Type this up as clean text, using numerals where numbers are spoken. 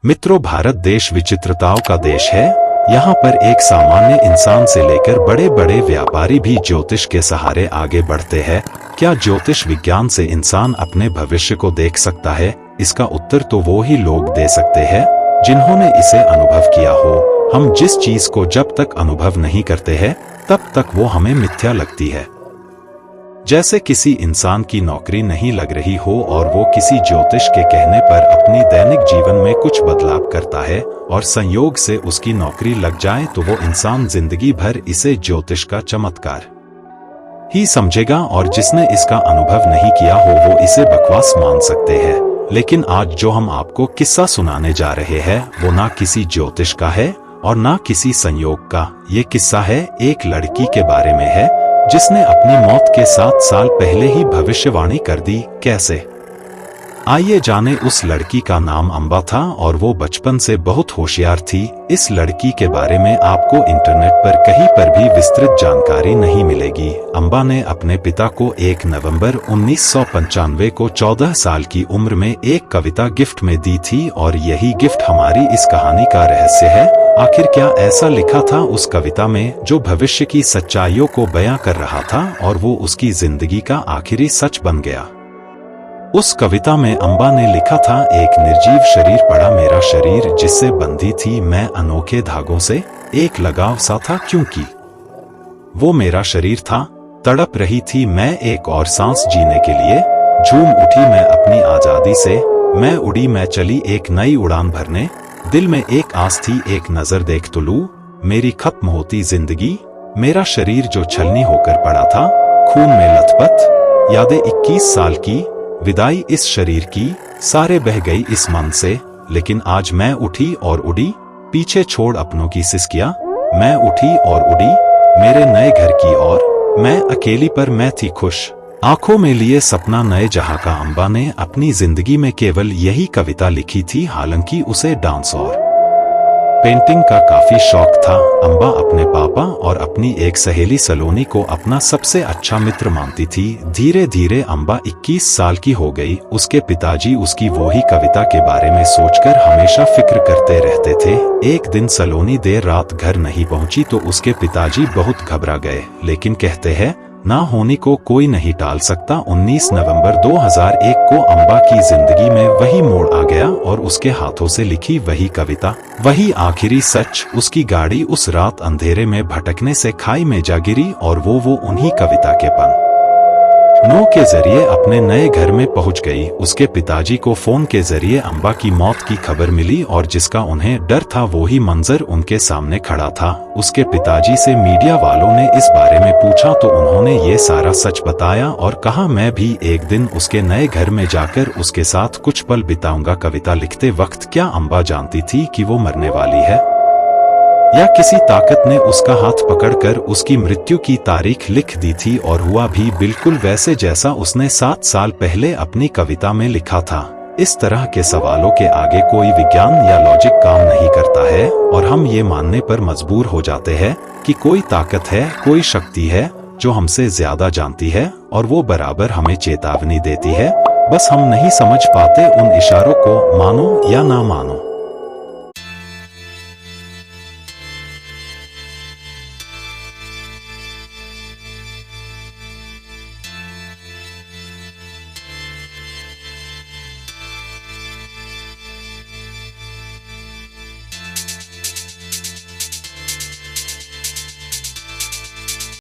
मित्रों, भारत देश विचित्रताओं का देश है। यहाँ पर एक सामान्य इंसान से लेकर बड़े बड़े व्यापारी भी ज्योतिष के सहारे आगे बढ़ते हैं। क्या ज्योतिष विज्ञान से इंसान अपने भविष्य को देख सकता है? इसका उत्तर तो वो ही लोग दे सकते हैं जिन्होंने इसे अनुभव किया हो। हम जिस चीज को जब तक अनुभव नहीं करते हैं तब तक वो हमें मिथ्या लगती है। जैसे किसी इंसान की नौकरी नहीं लग रही हो और वो किसी ज्योतिष के कहने पर अपनी दैनिक जीवन में कुछ बदलाव करता है और संयोग से उसकी नौकरी लग जाए तो वो इंसान जिंदगी भर इसे ज्योतिष का चमत्कार ही समझेगा और जिसने इसका अनुभव नहीं किया हो वो इसे बकवास मान सकते हैं। लेकिन आज जो हम आपको किस्सा सुनाने जा रहे हैं वो ना किसी ज्योतिष का है और ना किसी संयोग का। ये किस्सा है एक लड़की के बारे में है जिसने अपनी मौत के 7 साल पहले ही भविष्यवाणी कर दी। कैसे? आइए जाने। उस लड़की का नाम अंबा था और वो बचपन से बहुत होशियार थी। इस लड़की के बारे में आपको इंटरनेट पर कहीं पर भी विस्तृत जानकारी नहीं मिलेगी। अंबा ने अपने पिता को 1 नवंबर 1995 को 14 साल की उम्र में एक कविता गिफ्ट में दी थी और यही गिफ्ट हमारी इस कहानी का रहस्य है। आखिर क्या ऐसा लिखा था उस कविता में जो भविष्य की सच्चाइयों को बयां कर रहा था और वो उसकी जिंदगी का आखिरी सच बन गया। उस कविता में अंबा ने लिखा था, एक निर्जीव शरीर पड़ा मेरा शरीर जिससे बंधी थी मैं अनोखे धागों से, एक लगाव सा था क्योंकि वो मेरा शरीर था। तड़प रही थी मैं एक और सांस जीने के लिए, झूम उठी मैं अपनी आजादी से, मैं उड़ी मैं चली एक नई उड़ान भरने, दिल में एक आस थी एक नजर देख तो लूं, मेरी खत्म होती जिंदगी, मेरा शरीर जो छलनी होकर पड़ा था, खून में लथपथ, यादें 21 साल की, विदाई इस शरीर की, सारे बह गई इस मन से, लेकिन आज मैं उठी और उड़ी, पीछे छोड़ अपनों की सिसकियां, मैं उठी और उड़ी, मेरे नए घर की ओर, मैं अकेली पर मैं थी खुश, आंखों में लिए सपना नए जहां का। अंबा ने अपनी जिंदगी में केवल यही कविता लिखी थी, हालांकि उसे डांस और पेंटिंग का काफी शौक था। अंबा अपने पापा और अपनी एक सहेली सलोनी को अपना सबसे अच्छा मित्र मानती थी। धीरे धीरे अंबा 21 साल की हो गई। उसके पिताजी उसकी वो ही कविता के बारे में सोचकर हमेशा फिक्र करते रहते थे। एक दिन सलोनी देर रात घर नहीं पहुंची तो उसके पिताजी बहुत घबरा गए, लेकिन कहते हैं ना होने को कोई नहीं टाल सकता। 19 नवंबर 2001 को अंबा की जिंदगी में वही मोड़ आ गया और उसके हाथों से लिखी वही कविता, वही आखिरी सच। उसकी गाड़ी उस रात अंधेरे में भटकने से खाई में जा गिरी और वो उन्हीं कविता के पन्नों के जरिए अपने नए घर में पहुंच गई। उसके पिताजी को फोन के जरिए अंबा की मौत की खबर मिली और जिसका उन्हें डर था वो ही मंजर उनके सामने खड़ा था। उसके पिताजी से मीडिया वालों ने इस बारे में पूछा तो उन्होंने ये सारा सच बताया और कहा, मैं भी एक दिन उसके नए घर में जाकर उसके साथ कुछ पल बिताऊंगा। कविता लिखते वक्त क्या अंबा जानती थी कि वो मरने वाली है या किसी ताकत ने उसका हाथ पकड़कर उसकी मृत्यु की तारीख लिख दी थी? और हुआ भी बिल्कुल वैसे जैसा उसने 7 साल पहले अपनी कविता में लिखा था। इस तरह के सवालों के आगे कोई विज्ञान या लॉजिक काम नहीं करता है और हम ये मानने पर मजबूर हो जाते हैं कि कोई ताकत है, कोई शक्ति है जो हमसे ज्यादा जानती है और वो बराबर हमें चेतावनी देती है। बस हम नहीं समझ पाते उन इशारों को, मानो या ना मानो।